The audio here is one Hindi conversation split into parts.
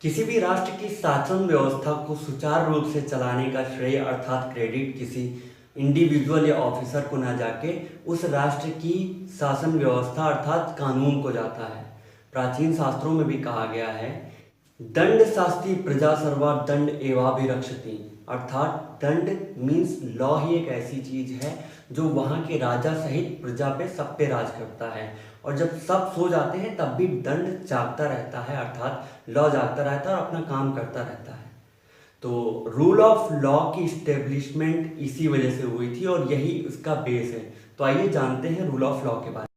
किसी भी राष्ट्र की शासन व्यवस्था को सुचारू रूप से चलाने का श्रेय अर्थात क्रेडिट किसी इंडिविजुअल या ऑफिसर को ना जाके उस राष्ट्र की शासन व्यवस्था अर्थात कानून को जाता है। प्राचीन शास्त्रों में भी कहा गया है, दंड शास्ति प्रजा सर्वा दंड एवाभिरक्षति, अर्थात दंड मीन्स लॉ ही एक ऐसी चीज है जो वहाँ के राजा सहित प्रजा पे सब पे राज करता है। और जब सब सो जाते हैं तब भी दंड जागता रहता है, अर्थात लॉ जागता रहता है और अपना काम करता रहता है। तो रूल ऑफ लॉ की इस्टेब्लिशमेंट इसी वजह से हुई थी और यही उसका बेस है। तो आइए जानते हैं रूल ऑफ लॉ के बारे में।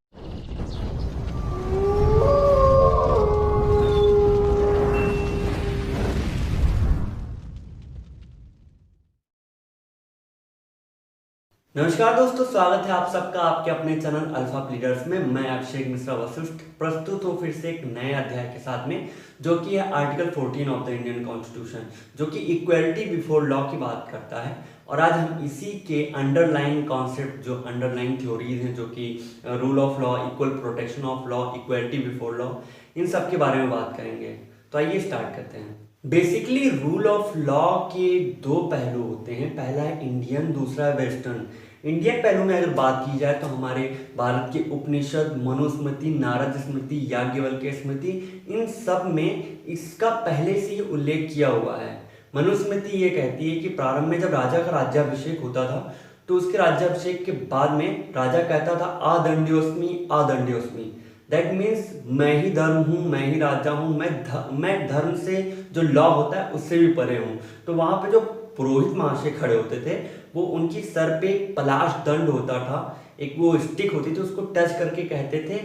नमस्कार दोस्तों, स्वागत है आप सबका आपके अपने चैनल अल्फा लीडर्स में। मैं अभिषेक मिश्रा वशिष्ठ प्रस्तुत हूँ फिर से एक नए अध्याय के साथ में, जो कि है article 14 of the Indian constitution, जो कि इक्वलिटी बिफोर लॉ की बात करता है। और आज हम इसी के अंडरलाइन कॉन्सेप्ट, जो अंडरलाइन थ्योरीज हैं, जो कि rule of law, equal protection of law, equality before law, इन सब के बारे में बात करेंगे। तो आइए स्टार्ट करते हैं। बेसिकली रूल ऑफ लॉ के दो पहलू होते हैं, पहला है इंडियन, दूसरा है वेस्टर्न। इंडियन पहलू में अगर बात की जाए तो हमारे भारत के उपनिषद, मनुस्मृति, नारद स्मृति, याज्ञवल्क्य स्मृति, इन सब में इसका पहले से ही उल्लेख किया हुआ है। मनुस्मृति ये कहती है कि प्रारंभ में जब राजा का राज्याभिषेक होता था तो उसके राज्याभिषेक के बाद में राजा कहता था आदंड्योस्मि आदंड्योस्मि। दैट मीन्स मैं ही धर्म हूँ, मैं ही राजा हूँ, मैं धर्म से जो लॉ होता है उससे भी परे हूँ। तो वहाँ पे जो पुरोहित महाशय खड़े होते थे वो उनकी सर पे एक पलाश दंड होता था, एक वो स्टिक होती थी, उसको टच करके कहते थे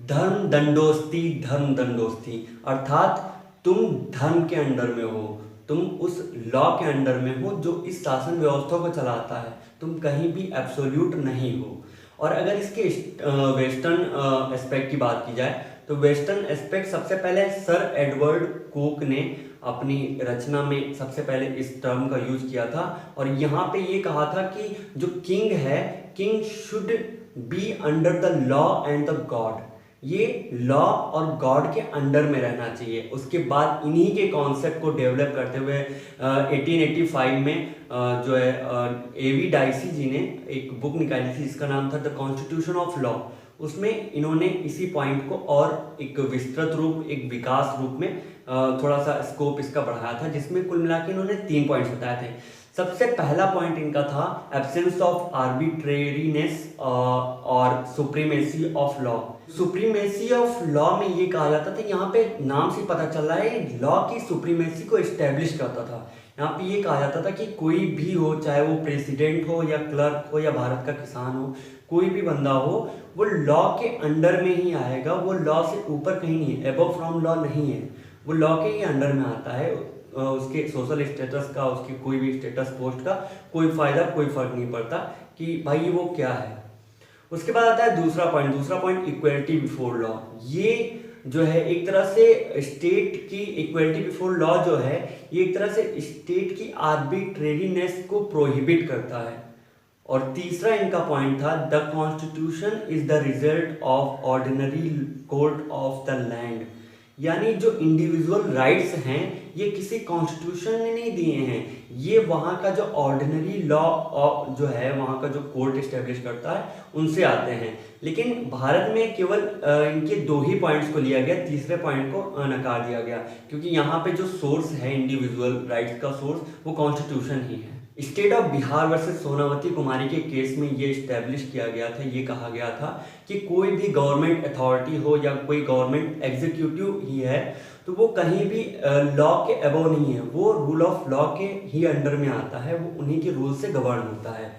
धर्म दंडोस्ती, धर्म दंडोस्ती, अर्थात तुम धर्म के अंडर में हो, तुम उस लॉ के अंडर में हो जो इस शासन व्यवस्था को चलाता है, तुम कहीं भी एब्सोल्यूट नहीं हो। और अगर इसके वेस्टर्न एस्पेक्ट की बात की जाए तो वेस्टर्न एस्पेक्ट सबसे पहले सर एडवर्ड कोक ने अपनी रचना में सबसे पहले इस टर्म का यूज किया था। और यहाँ पे ये कहा था कि जो किंग है, king should be under the law and the God, ये लॉ और गॉड के अंडर में रहना चाहिए। उसके बाद इन्हीं के कॉन्सेप्ट को डेवलप करते हुए 1885 में जो है एवी डाइसी जी ने एक बुक निकाली थी जिसका नाम था द कॉन्स्टिट्यूशन ऑफ लॉ। उसमें इन्होंने इसी पॉइंट को और एक विस्तृत रूप, एक विकास रूप में थोड़ा सा स्कोप इसका बढ़ाया था, जिसमें कुल मिला के इन्होंने 3 पॉइंट्स बताए थे। सबसे पहला पॉइंट इनका था एब्सेंस ऑफ आर्बिट्रेरीनेस और supremacy of law. Supremacy of law में ये कहा जाता था, यहाँ पे नाम से पता चल रहा है, लॉ की सुप्रीमेसी को एस्टेब्लिश करता था। यहाँ पे ये कहा जाता था कि कोई भी हो, चाहे वो प्रेसिडेंट हो या क्लर्क हो या भारत का किसान हो, कोई भी बंदा हो, वो लॉ के अंडर में ही आएगा, वो लॉ से ऊपर कहीं नहीं है, एबव फ्रॉम लॉ नहीं है, वो लॉ के ही अंडर में आता है। उसके सोशल स्टेटस का, उसकी कोई भी स्टेटस पोस्ट का कोई फायदा, कोई फर्क नहीं पड़ता कि भाई वो क्या है। उसके बाद आता है दूसरा पॉइंट इक्वलिटी बिफोर लॉ। ये जो है एक तरह से स्टेट की इक्वलिटी बिफोर लॉ जो है, ये एक तरह से स्टेट की आर्बिट्रेरीनेस को प्रोहिबिट करता है। और तीसरा इनका पॉइंट था the constitution is the result of ordinary court of the land, यानी जो इंडिविजुअल राइट्स हैं ये किसी कॉन्स्टिट्यूशन ने नहीं दिए हैं, ये वहाँ का जो ऑर्डिनरी लॉ जो है, वहाँ का जो कोर्ट इस्टेब्लिश करता है उनसे आते हैं। लेकिन भारत में केवल इनके 2 ही पॉइंट्स को लिया गया, तीसरे पॉइंट को नकार दिया गया, क्योंकि यहाँ पे जो सोर्स है इंडिविजुअल राइट्स का सोर्स, वो कॉन्स्टिट्यूशन ही है। State of Bihar versus Sonawati कुमारी के केस में ये इस्टेब्लिश किया गया था, ये कहा गया था कि कोई भी गवर्नमेंट अथॉरिटी हो या कोई गवर्नमेंट एग्जीक्यूटिव ही है तो वो कहीं भी लॉ के अबव नहीं है, वो रूल ऑफ लॉ के ही अंडर में आता है, वो उन्हीं के रूल से गवर्न होता है।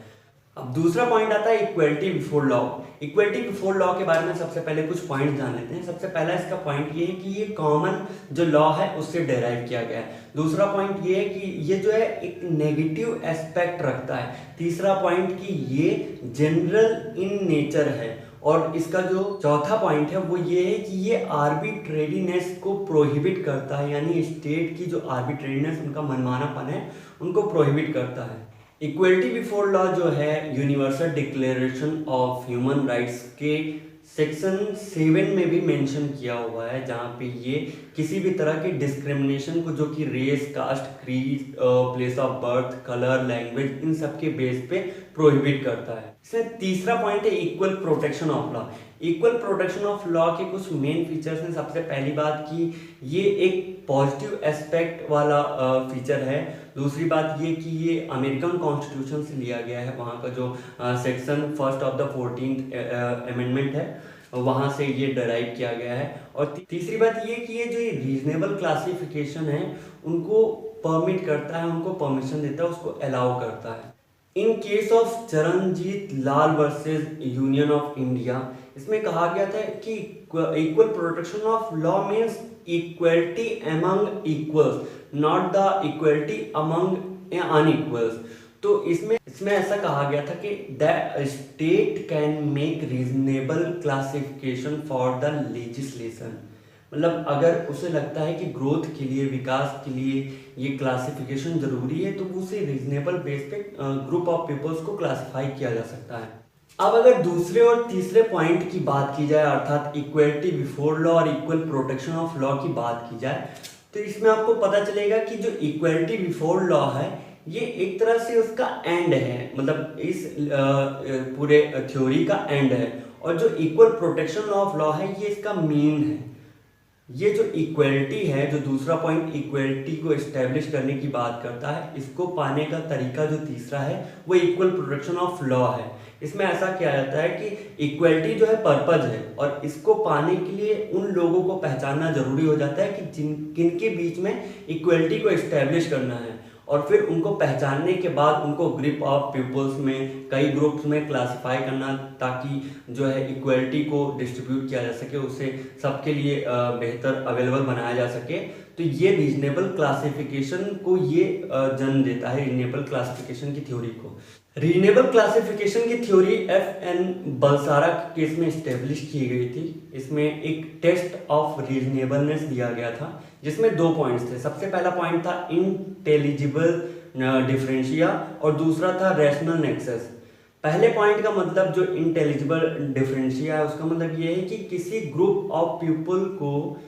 अब दूसरा पॉइंट आता है equality before law. Equality before law के बारे में सबसे पहले कुछ पॉइंट जान लेते हैं। सबसे पहला इसका पॉइंट ये है कि ये कॉमन जो लॉ है उससे डेराइव किया गया है। दूसरा पॉइंट ये है कि ये जो है एक नेगेटिव एस्पेक्ट रखता है। तीसरा पॉइंट कि ये जनरल इन नेचर है। और इसका जो चौथा पॉइंट है वो ये है कि ये आर्बिट्रेरीनेस को प्रोहिबिट करता है, यानी स्टेट की जो आर्बिट्रेरीनेस, उनका मनमानापन है, उनको प्रोहिबिट करता है। इक्वलिटी बिफोर लॉ जो है universal declaration of human rights के सेक्शन 7 में भी मेंशन किया हुआ है, जहाँ पे ये किसी भी तरह की डिस्क्रिमिनेशन को, जो कि race, caste, creed, place of birth, colour, language, इन सब के बेस पे प्रोहिबिट करता है। इसमें तीसरा पॉइंट है equal protection of law. Equal protection of law के कुछ मेन फीचर्स हैं। सबसे पहली बात कि ये एक पॉजिटिव एस्पेक्ट वाला फीचर है। दूसरी बात ये कि ये अमेरिकन कॉन्स्टिट्यूशन से लिया गया है, वहाँ का जो section 1 of the 14th amendment है, वहाँ से ये डराइव किया गया है। और तीसरी बात ये कि ये जो रीजनेबल क्लासिफिकेशन है उनको परमिट करता है, उनको परमिशन देता है, उसको अलाउ करता है। In case of Charanjit Lal versus Union of India, इसमें कहा गया था कि equal protection of law means equality among equals, not the equality among unequals. तो इसमें ऐसा कहा गया था कि the state can make reasonable classification for the legislation. मतलब अगर उसे लगता है कि ग्रोथ के लिए, विकास के लिए ये क्लासिफिकेशन जरूरी है, तो उसे रीजनेबल बेस पे ग्रुप ऑफ पीपल्स को क्लासिफाई किया जा सकता है। अब अगर दूसरे और तीसरे पॉइंट की बात की जाए, अर्थात इक्वलिटी बिफोर लॉ और इक्वल प्रोटेक्शन ऑफ लॉ की बात की जाए, तो इसमें आपको पता चलेगा कि जो इक्वलिटी बिफोर लॉ है ये एक तरह से उसका एंड है, मतलब इस पूरे थ्योरी का एंड है। और जो इक्वल प्रोटेक्शन ऑफ लॉ है ये इसका मीन है। ये जो इक्वलिटी है, जो दूसरा पॉइंट इक्वलिटी को एस्टेब्लिश करने की बात करता है, इसको पाने का तरीका जो तीसरा है वो इक्वल प्रोटेक्शन ऑफ लॉ है। इसमें ऐसा किया जाता है कि इक्वलिटी जो है पर्पज है, और इसको पाने के लिए उन लोगों को पहचानना जरूरी हो जाता है कि किनके बीच में इक्वलिटी को एस्टेब्लिश करना है, और फिर उनको पहचानने के बाद उनको ग्रुप ऑफ पीपल्स में, कई ग्रुप्स में क्लासिफाई करना, ताकि जो है इक्वलिटी को डिस्ट्रीब्यूट किया जा सके, उसे सबके लिए बेहतर अवेलेबल बनाया जा सके। तो ये रीजनेबल क्लासिफिकेशन को ये जन्म देता है, रीजनेबल क्लासिफिकेशन की थ्योरी को। रीजनेबल क्लासिफिकेशन की थ्योरी एफ.एन. बलसारा केस में स्टेब्लिश की गई थी। इसमें एक टेस्ट ऑफ रीजनेबलनेस दिया गया था, जिसमें 2 पॉइंट्स थे। सबसे पहला पॉइंट था इंटेलिजिबल डिफरेंशिया और दूसरा था रैशनल नेक्सस। पहले पॉइंट का मतलब जो इंटेलिजिबल डिफरेंशिया है, उसका मतलब ये है कि किसी ग्रुप ऑफ पीपल को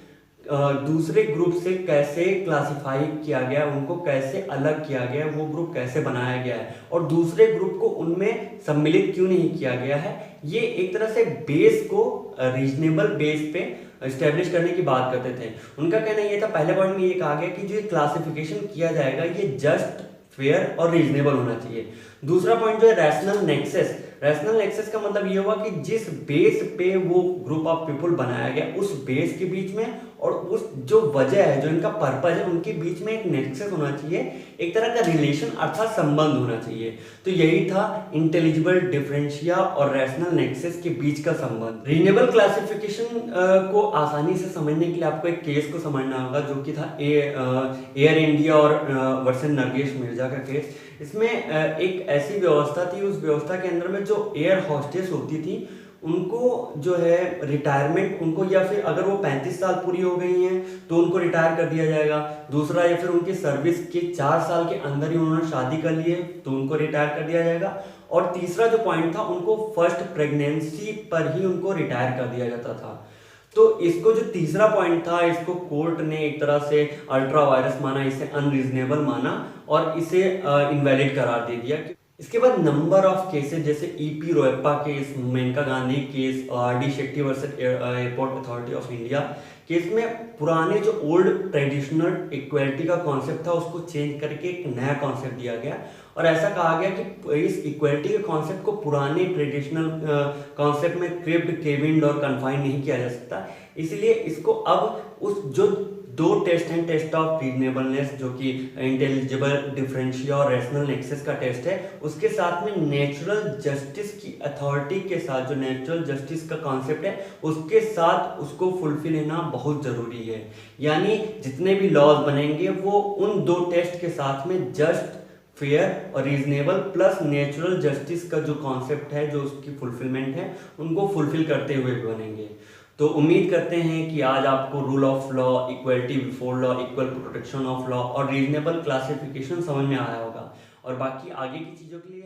दूसरे ग्रुप से कैसे क्लासिफाई किया गया, उनको कैसे अलग किया गया, वो ग्रुप कैसे बनाया गया है, और दूसरे ग्रुप को उनमें सम्मिलित क्यों नहीं किया गया है। ये एक तरह से बेस को रीजनेबल बेस पे एस्टेब्लिश करने की बात करते थे। उनका कहना ये था, पहले पॉइंट में ये कहा गया कि जो क्लासिफिकेशन किया जाएगा ये जस्ट, फेयर और रीजनेबल होना चाहिए। दूसरा पॉइंट जो है रैशनल नेक्सस। रैशनल नेक्सस का मतलब ये हुआ कि जिस बेस पे वो ग्रुप ऑफ पीपल बनाया गया, उस बेस के बीच में और उस जो वजह है, जो इनका पर्पज है, उनके बीच में एक नेक्सस होना चाहिए, एक तरह का रिलेशन अर्थात संबंध होना चाहिए। तो यही था इंटेलिजिबल डिफरेंशिया और रैशनल नेक्सस के बीच का संबंध। रीजनेबल क्लासिफिकेशन को आसानी से समझने के लिए आपको एक केस को समझना होगा, जो कि था एयर इंडिया और वर्सेस नरगेश मिर्जा का केस। इसमें एक ऐसी व्यवस्था थी, उस व्यवस्था के अंदर में जो एयर हॉस्टेस होती थी, उनको जो है रिटायरमेंट, उनको या फिर अगर वो 35 साल पूरी हो गई हैं तो उनको रिटायर कर दिया जाएगा। दूसरा, या फिर उनकी सर्विस के 4 साल के अंदर ही उन्होंने शादी कर ली है तो उनको रिटायर कर दिया जाएगा। और तीसरा जो पॉइंट था, उनको फर्स्ट प्रेगनेंसी पर ही उनको रिटायर कर दिया जाता था। तो इसको जो तीसरा पॉइंट था, इसको कोर्ट ने एक तरह से अल्ट्रा वायरस माना, इसे अनरीजनेबल माना और इसे इनवैलिड करार दे दिया। इसके बाद नंबर ऑफ केसेस, जैसे EP Royappa case, Maneka Gandhi case, आर.डी. Shetty versus Airport Authority of India case में पुराने जो ओल्ड ट्रेडिशनल इक्वलिटी का कॉन्सेप्ट था उसको चेंज करके एक नया कॉन्सेप्ट दिया गया, और ऐसा कहा गया कि इस इक्वलिटी के कॉन्सेप्ट को पुराने ट्रेडिशनल कॉन्सेप्ट में क्रिप्ड, केबिन्ड और कन्फाइन नहीं किया जा सकता। इसलिए इसको अब उस जो 2 टेस्ट हैं, टेस्ट ऑफ रीजनेबलनेस जो कि इंटेलिजिबल डिफरेंशिया और रैशनल नेक्सस का टेस्ट है, उसके साथ में नेचुरल जस्टिस की अथॉरिटी के साथ, जो नेचुरल जस्टिस का कॉन्सेप्ट है उसके साथ उसको फुलफिल होना बहुत जरूरी है। यानी जितने भी लॉज बनेंगे वो उन 2 टेस्ट के साथ में जस्ट, फेयर और रीजनेबल प्लस नेचुरल जस्टिस का जो कॉन्सेप्ट है, जो उसकी फुलफिलमेंट है, उनको फुलफिल करते हुए बनेंगे। तो उम्मीद करते हैं कि आज आपको rule of law, equality before law, equal protection of law और रीजनेबल क्लासिफिकेशन समझ में आया होगा। और बाकी आगे की चीज़ों के लिए